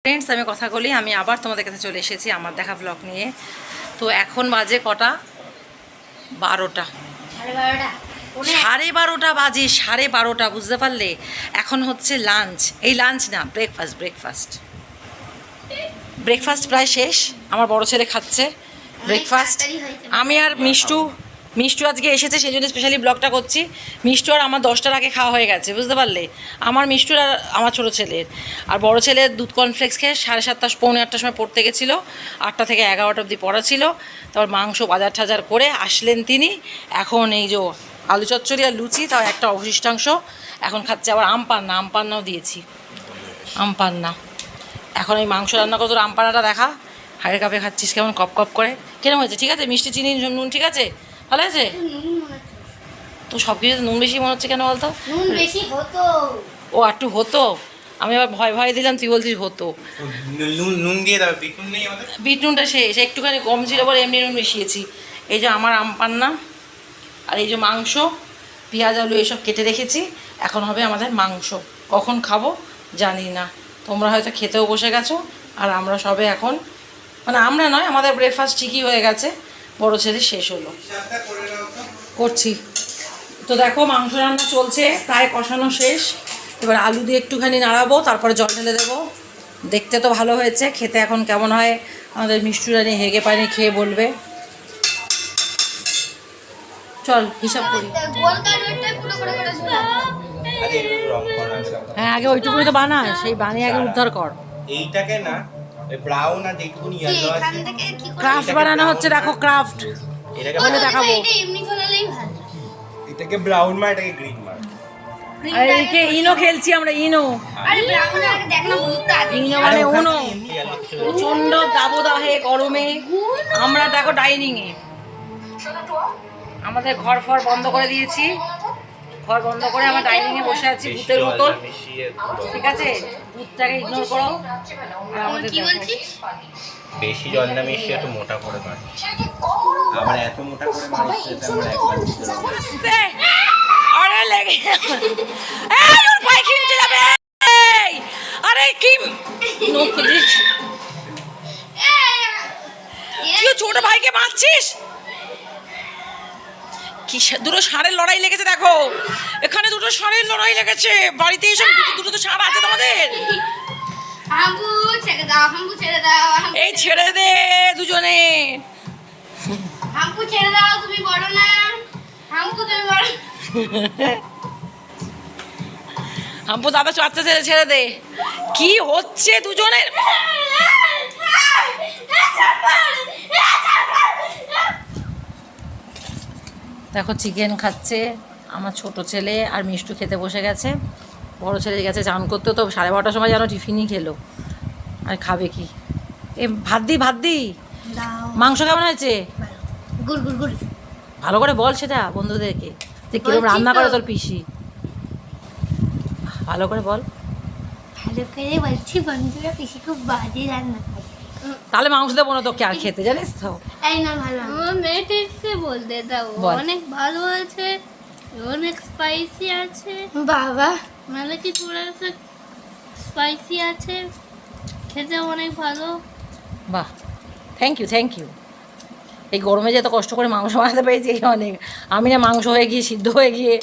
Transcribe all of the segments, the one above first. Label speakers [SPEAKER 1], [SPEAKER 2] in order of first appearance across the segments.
[SPEAKER 1] Friends, আমি কথা বলি, আমি আবার তোমাদের কাছে চলে এসেছি আমার দেখা ব্লগ নিয়ে। তো এখন বাজে কটা? 12টা, 12:30 বাজে, 12:30, বুঝতে পারলে? এখন হচ্ছে লাঞ্চ, এই লাঞ্চ না, ব্রেকফাস্ট প্রায় শেষ। আমার বড় ছেলে খাচ্ছে ব্রেকফাস্ট। আমি আর মিষ্টু আজকে এসেছে, সেই জন্য স্পেশালি ব্লগটা করছি। মিষ্টু আর আমার 10টার আগে খাওয়া হয়ে গেছে, বুঝতে পারলে? আমার মিষ্টুর আর আমার ছোটো ছেলের। আর বড় ছেলের দুধ কর্নফ্লেক্স খেয়ে 7:30 পৌনে 8টার সময় পড়তে গেছিলো। 8টা থেকে 11টা অবধি পড়া ছিল। তারপর মাংস বাজার টাজার করে আসলেন তিনি। এখন এই যে আলু চচ্চড়ি আর লুচি, তাও একটা অবশিষ্টাংশ এখন খাচ্ছে। আবার আম পান্নাও দিয়েছি, আম পান্না। এখন এই মাংস রান্না করে তোর আম পান্নাটা দেখা, হাড়ের কাপে খাচ্ছিস কেমন কপ কপ করে। কেন হয়েছে? ঠিক আছে? মিষ্টি, চিনি, নুন ঠিক আছে? ভালো আছে তো? সব কিছুতে নুন বেশি মনে হচ্ছে কেন বলতো?
[SPEAKER 2] নুন বেশি হতো।
[SPEAKER 1] ও একটু হতো, আমি আবার ভয় দিলাম, তুই বলছিস হতো।
[SPEAKER 3] নুন দিয়ে দাও, বিট নেই আমাদের।
[SPEAKER 1] বিট নুনটা শেষ, একটুখানি কম ছিল বলে এমনি নুন মিশিয়েছি। এই যে আমার আম পান্না, আর এই যে মাংস, পেঁয়াজ আলু এসব কেটে রেখেছি। এখন হবে আমাদের মাংস। কখন খাবো জানি না, তোমরা হয়তো খেতেও বসে গেছো। আর আমরা সবে এখন, মানে আমরা নয়, আমাদের ব্রেকফাস্ট ঠিকই হয়ে গেছে। বড় ছেলে শেষ হলো, করছি। তো দেখো মাংস রান্না চলছে, প্রায় কষানো শেষ। এবার আলু দিয়ে একটুখানি নাড়াবো, তারপরে জল ঢেলে দেবো। দেখতে তো ভালো হয়েছে, খেতে এখন কেমন হয় আমাদের মিষ্টু রানী হেগে পানি খেয়ে বলবে। চল হিসাব করি। হ্যাঁ, আগে ওইটুকুনি তো বানা, সেই বানিয়ে আগে উদ্ধার কর।
[SPEAKER 3] এইটাকে না, ওই ব্রাউন আর যেটুকুনি ইয়েলো আছে,
[SPEAKER 1] ক্রাফট বানানো হচ্ছে, দেখো ক্রাফট।
[SPEAKER 3] এটাকে
[SPEAKER 1] বলে দেখাবো।
[SPEAKER 3] এটাকে ব্রাউন মা, এটাকে গ্রিন মা।
[SPEAKER 1] আর এদিকে ইনো খেলছি আমরা, ইনো মানে উনো। প্রচন্ড দাবদাহে গরমে আমরা দেখো ডাইনিং এ, আমাদের ঘর ফর বন্ধ করে দিয়েছি। ঘর বন্ধ করে আমরা ডাইনিং এ বসে আছি ভূতের মতন। ঠিক আছে, ভূতটাকে ইগনোর করো। আর আমাদের
[SPEAKER 3] বেশি জল না মিশিয়ে একটু মোটা করে মার। আবার এত মোটা করে মারিস যে আমরা একবার দিতে হবে।
[SPEAKER 1] আরে লেগে এই ওর পায়ে কিনতে যাবে। আরে কি নোক দিস, তুই ছোট ভাইকে মারছিস? কি দুটো ষাঁড়ের লড়াই লেগেছে দেখো, এখানে দুটো ষাঁড়ের লড়াই লেগেছে। বাড়িতে এসব দুটো তো ষাঁড় আছে তোমাদের। এই ছেড়ে দে দুজনে।
[SPEAKER 2] হাম্পু ছেড়ে দাও, তুমি বড় না। হাম্পু তুমি বড়।
[SPEAKER 1] হাম্পু দাদা বাচ্চা ছেড়ে দে। কি হচ্ছে দুজনের? দেখো চিকেন খাচ্ছে আমার ছোট ছেলে, আর মিষ্টু খেতে বসে গেছে। বড় ছেলে গেছে চান করতে, তো 12:30টার সময় যেন টিফিনই খেলো। আর খাবে কি? এ ভাত দি। মাংস কেমন হয়েছে? ভালো করে বল সেটা বন্ধুদেরকে, যে কিরকম রান্না করে তোর পিসি। ভালো করে বল।
[SPEAKER 2] ভালো করে বলছি, বন্ধুরা পিসি খুব বাজে রান্না করে।
[SPEAKER 1] তাহলে মাংস দেবো না তোকে আর খেতে, জানিস তো।
[SPEAKER 2] এই না ভালো, আমার মেয়েটিকে বলতে দাও, অনেক ভালো আছে, অনেক স্পাইসি আছে। বাবা মানে কি পুরো স্পাইসি আছে, খেতে অনেক ভালো।
[SPEAKER 1] বাহ, থ্যাংক ইউ। এই গরমে যে এত কষ্ট করে মাংস বানাতে পেরেছি এই অনেক। আমি না মাংস হয়ে গিয়ে সিদ্ধ হয়ে গিয়ে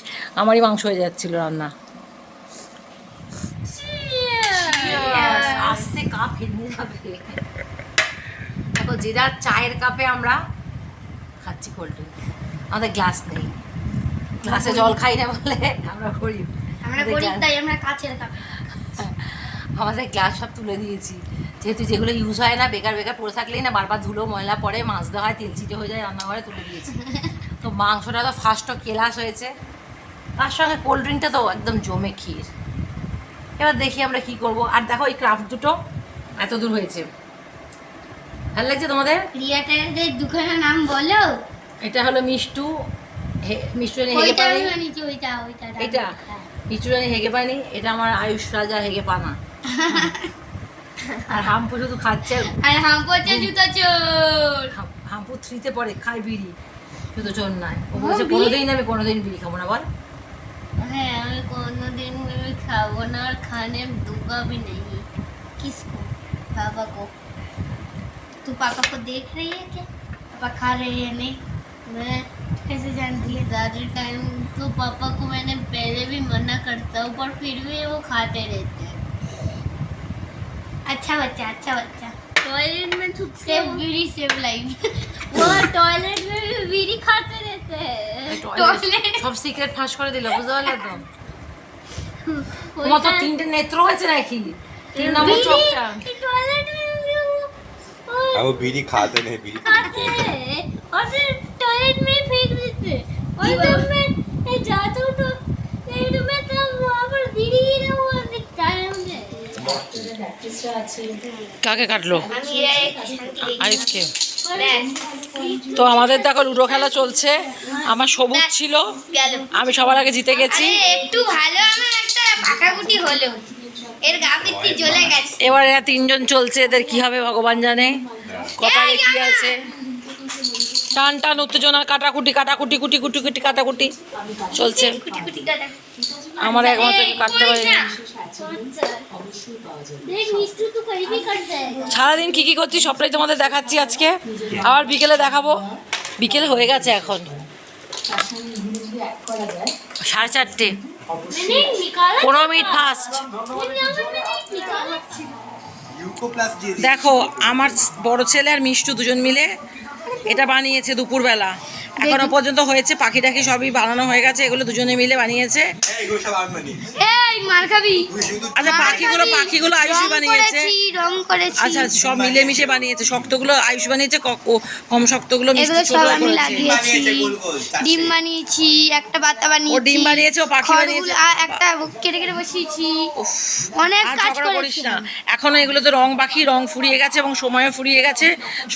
[SPEAKER 1] আমারই মাংস হয়ে যাচ্ছিল রান্না। আস্তে কাপ হেঁটে যাবে। দেখো যে যার চায়ের কাপে আমরা খাচ্ছি কোল্ড ড্রিঙ্ক, আমাদের গ্লাস নেই, গ্লাসে জল খাই না বলে আমরা গরিব।
[SPEAKER 2] তাই আমরা কাচের কাপ,
[SPEAKER 1] আমাদের গ্লাস সব তুলে দিয়েছি, যেহেতু যেগুলো ইউজ হয় না, বেকার পড়ে থাকলেই না বারবার ধুলো ময়লা পড়ে, মাছ দেওয়া হয়, তেল ছিটে হয়ে যায়, রান্নাঘরে তুলে দিয়েছি। তো মাংসটা তো ফার্স্টও কেলাস হয়েছে, তার সঙ্গে কোল্ড ড্রিঙ্কটা তো একদম জমে ক্ষীর। এবার দেখি আমরা কি করব। আর দেখো এই ক্রাফট দুটো এত দূর হয়েছে, ভালো লাগছে তোমাদের?
[SPEAKER 2] ক্রিয়েটারদের দোকানের নাম বলো।
[SPEAKER 1] এটা হলো মিষ্টু হেগে পানি। এটা মিষ্টু রানী হেগে পানি, এটা আমার আয়ুষ রাজা হেগে পানা। আর হাম্পু শুধু খাচ্ছে,
[SPEAKER 2] আর হাম্পু হচ্ছে জুতো চোর।
[SPEAKER 1] হাম্পু 3-তে পড়ে, খায় বিড়ি, জুতো চোর নয়। ও বলছে কোনোদিন বিড়ি খাবো না। বল।
[SPEAKER 2] হ্যাঁ, আমি কোনোদিন খাবো না, আর খানে দুঃখা ভি নেই। কিসকো? पापा को। तू पापा को देख रही है क्या? पापा खा रहे हैं नहीं? मैं कैसे जानती है? ज़्यादा टाइम तो पापा को मैंने पहले भी मना करता हूँ पर फिर भी वो खाते रहते हैं। अच्छा बच्चा, अच्छा बच्चा। टॉयलेट में छुप से बीड़ी सेव लाइफ। वो टॉयलेट में भी बीड़ी खाते रहते हैं। टॉयलेट
[SPEAKER 1] সব সিক্রেট ফাঁস করে দিল, বুঝতে পারলে তো? তোমার তো 3টে নেত্র হয়েছে নাকি? 3 নম্বর চোখটা।
[SPEAKER 2] टॉयलेट में भी
[SPEAKER 3] अब वो बीड़ी खाते नहीं, बीड़ी
[SPEAKER 2] खाते हैं और फिर टॉयलेट में ही फेंक देते हैं। और जब मैं जाता हूँ तो मैं तब वहाँ पर बीड़ी गिरा हुआ दिखता है मुझे।
[SPEAKER 1] কাকে কাটলো?
[SPEAKER 2] আমি
[SPEAKER 1] আরিফকে। তো আমাদের দেখো লুডো খেলা চলছে। আমার সবুজ ছিল, আমি সবার আগে জিতে গেছি।
[SPEAKER 2] একটু ভালো আমার একটা পাকাগুটি হলো, এর গা পিত্তি জ্বলে গেছে।
[SPEAKER 1] এবার এরা 3জন চলছে, এদের কি হবে ভগবান জানে। কপালে কি আছে? টান টান উত্তেজনা, কাটাকুটি কাটাকুটি কুটি কুটি কুটি কাটাকুটি চলছে।
[SPEAKER 2] কুটি কুটি কাটা
[SPEAKER 1] আমার একমাত্র কাটতে পারিনি।
[SPEAKER 2] দেখ মিষ্টু তো করিবি কাট দেয়।
[SPEAKER 1] সারাদিন কি কি করছি সবটাই তোমাদের দেখাচ্ছি আজকে, আবার বিকেলে দেখাবো। বিকেলে হয়ে গেছে এখন 4:30।
[SPEAKER 2] मैंने निकाला
[SPEAKER 1] 15 মিনিট ফাস্ট।
[SPEAKER 2] निकाला।
[SPEAKER 1] দেখো আমার বড় ছেলে আর মিষ্টু দুজন মিলে এটা বানিয়েছে দুপুরবেলা। এখনো পর্যন্ত হয়েছে, পাখি টাখি সবই বানানো হয়ে গেছে, এগুলো দুজনে মিলে বানিয়েছে।
[SPEAKER 2] এই মার খাবি।
[SPEAKER 1] আচ্ছা পাখিগুলো আয়ুষি বানিয়েছে।
[SPEAKER 2] রং করেছি।
[SPEAKER 1] আচ্ছা সব মিলেমিশে বানিয়েছে। শক্তগুলো আয়ুষ বানিয়েছে, কম শক্তগুলো মিষ্টু
[SPEAKER 2] এগুলো সব
[SPEAKER 1] ছোট
[SPEAKER 2] আমি
[SPEAKER 1] করেছে।
[SPEAKER 2] লাগিয়েছি। ডিম বানিয়েছি, একটা বাতা
[SPEAKER 1] ও
[SPEAKER 2] বানিয়েছি।
[SPEAKER 1] ডিম বানিয়েছে, ও পাখি বানিয়েছে।
[SPEAKER 2] একটা কেটে কেটে বসিয়েছি। অনেক
[SPEAKER 1] আর
[SPEAKER 2] কাজ
[SPEAKER 1] ঝগড়া করিস
[SPEAKER 2] করেছি।
[SPEAKER 1] না। এখনো এগুলো তো রং বাকি, রং ফুরিয়ে গেছে এবং সময়ও ফুরিয়ে গেছে।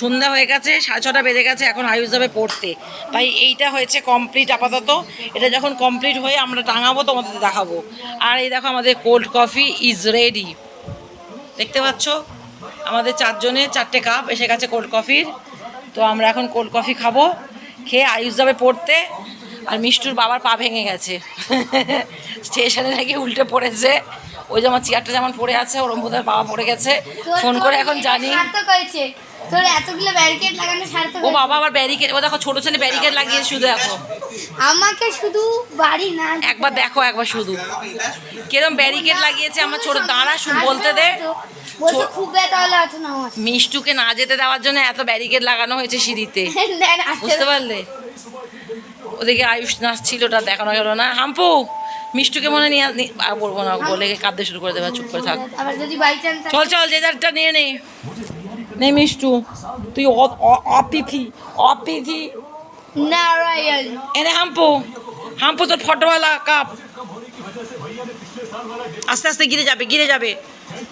[SPEAKER 1] সন্ধ্যা হয়ে গেছে, 6:30 বেজে গেছে, এখন আয়ুষ যাবে পড়তে। তাই এইটা হয়েছে কমপ্লিট আপাতত। এটা যখন কমপ্লিট হয়ে আমরা টাঙাবো তোমাদের দেখাবো। আর এই দেখো আমাদের কোল্ড কফি ইজ রেডি, দেখতে পাচ্ছ? আমাদের 4 জনে 4টে কাপ এসে গেছে কোল্ড কফির। তো আমরা এখন কোল্ড কফি খাবো, খেয়ে আয়ুষ যাবে পড়তে। আর মিষ্টুর বাবার পা ভেঙে গেছে, স্টেশনে নাকি উল্টে পড়েছে। ওই যে আমার চেয়ারটা যেমন পড়ে আছে, ওরম বোধহয় বাবা পড়ে গেছে। ফোন করে এখন জানি।
[SPEAKER 2] সার্থক হয়েছে তোর এতগুলো ব্যারিকেড লাগানো, সার্থক
[SPEAKER 1] ও বাবা আবার ব্যারিকেড, ও দেখো ছোট ছেলে ব্যারিকেড লাগিয়ে শুধু দেখো।
[SPEAKER 2] আমাকে শুধু বাড়ি না
[SPEAKER 1] একবার দেখো, একবার শুধু কিরম ব্যারিকেড লাগিয়েছে আমার ছোট। দাঁড়া বলতে দে।
[SPEAKER 2] বলতে খুব ব্যথা হলো এত না আমার।
[SPEAKER 1] মিষ্টুকে না যেতে দেওয়ার জন্য এত ব্যারিকেড লাগানো হয়েছে সিঁড়িতে,
[SPEAKER 2] দেখ,
[SPEAKER 1] বুঝতে পারলে? ওদিকে আয়ুষ নাচছিল, ওটা দেখানো গেল না। হাম্পু মিষ্টুকে মনে নিয়ে আর বলবো না, বলে কাঁদতে শুরু করে দেবে, চুপ করে থাক।
[SPEAKER 2] আবার যদি বাই চান্স
[SPEAKER 1] চল চল, যে যারটা নিয়ে নে। নে মিষ্টু, তুই অতিথি
[SPEAKER 2] নারায়ণ
[SPEAKER 1] এনে। হাম্পু তোর ফটোওয়ালা কাপ। আস্তে আস্তে গিরে যাবে।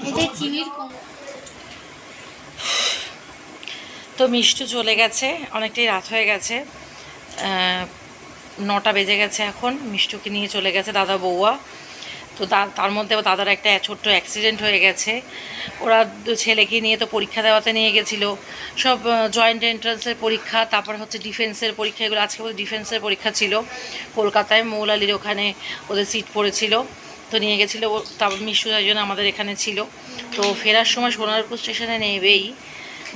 [SPEAKER 2] এটা চিনির কম।
[SPEAKER 1] তো মিষ্টু চলে গেছে, অনেকটাই রাত হয়ে গেছে, 9টা বেজে গেছে এখন। মিষ্টুকে নিয়ে চলে গেছে দাদা বৌয়া। তো তার মধ্যে দাদার একটা ছোট্ট অ্যাক্সিডেন্ট হয়ে গেছে। ওরা ছেলেকে নিয়ে তো পরীক্ষা দেওয়াতে নিয়ে গেছিলো, সব জয়েন্ট এন্ট্রান্সের পরীক্ষা, তারপর হচ্ছে ডিফেন্সের পরীক্ষা। এগুলো আজকে ওদের ডিফেন্সের পরীক্ষা ছিল কলকাতায়, মৌলালির ওখানে ওদের সিট পড়েছিল। তো নিয়ে গেছিলো, তারপর মিষ্টু জন্য আমাদের এখানে ছিল। তো ফেরার সময় সোনারপুর স্টেশনে নেবেই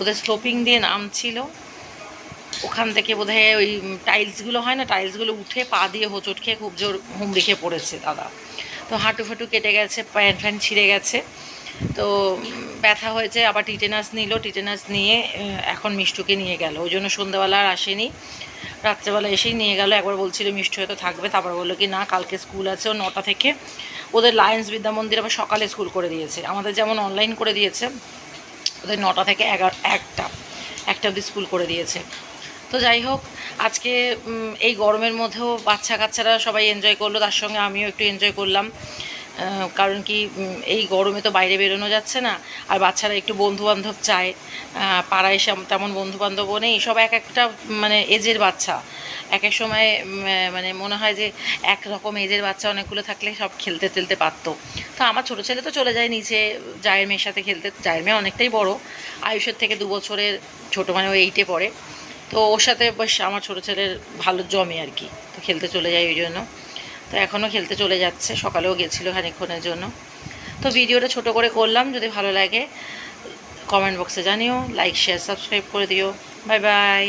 [SPEAKER 1] ওদের স্লোপিং দিয়ে নামছিল, ওখান থেকে বোধহয় ওই টাইলসগুলো হয় না, টাইলসগুলো উঠে পা দিয়ে হোঁচট খেয়ে খুব জোর হুমড়ি খেয়ে পড়েছে দাদা। তো হাঁটু ফাটু কেটে গেছে, প্যান্ট ছিঁড়ে গেছে, তো ব্যথা হয়েছে। আবার টিটেনাস টিটেনাস নিয়ে এখন মিষ্টুকে নিয়ে গেল। ওই জন্য সন্ধ্যাবেলা আর আসেনি, রাত্রেবেলা এসেই নিয়ে গেল। একবার বলছিল মিষ্টু হয়তো থাকবে, তারপর বললো কি না, কালকে স্কুল আছে ও 9টা থেকে। ওদের লায়ন্স বিদ্যা মন্দির আবার সকালে স্কুল করে দিয়েছে, আমাদের যেমন অনলাইন করে দিয়েছে, ওদের 9টা থেকে 1টা অবধি স্কুল করে দিয়েছে। তো যাই হোক, আজকে এই গরমের মধ্যেও বাচ্চা কাচ্চারা সবাই এনজয় করলো, তার সঙ্গে আমিও একটু এনজয় করলাম। কারণ কি এই গরমে তো বাইরে বেরোনো যাচ্ছে না, আর বাচ্চারা একটু বন্ধুবান্ধব চায়। পাড়ায় এসে তেমন বন্ধুবান্ধবও নেই, সব একটা মানে এজের বাচ্চা। এক এক সময় মানে মনে হয় যে একরকম এজের বাচ্চা অনেকগুলো থাকলে সব খেলতে পারতো। তো আমার ছোটো ছেলে তো চলে যায় নিচে জায়ের মেয়ের সাথে খেলতে। জায়ের মেয়ে অনেকটাই বড়, আয়ুষের থেকে 2 বছরের ছোটো, মানে ও 8-এ পড়ে। তো ওর সাথে বেশ আমার ছোটো ছেলের ভালো জমে আর কি, তো খেলতে চলে যায় ওই জন্য। তো এখনও খেলতে চলে যাচ্ছে, সকালেও গেছিলো খানিকক্ষণের জন্য। তো ভিডিওটা ছোট করে করলাম, যদি ভালো লাগে কমেন্ট বক্সে জানিও, লাইক শেয়ার সাবস্ক্রাইব করে দিও। Bye bye.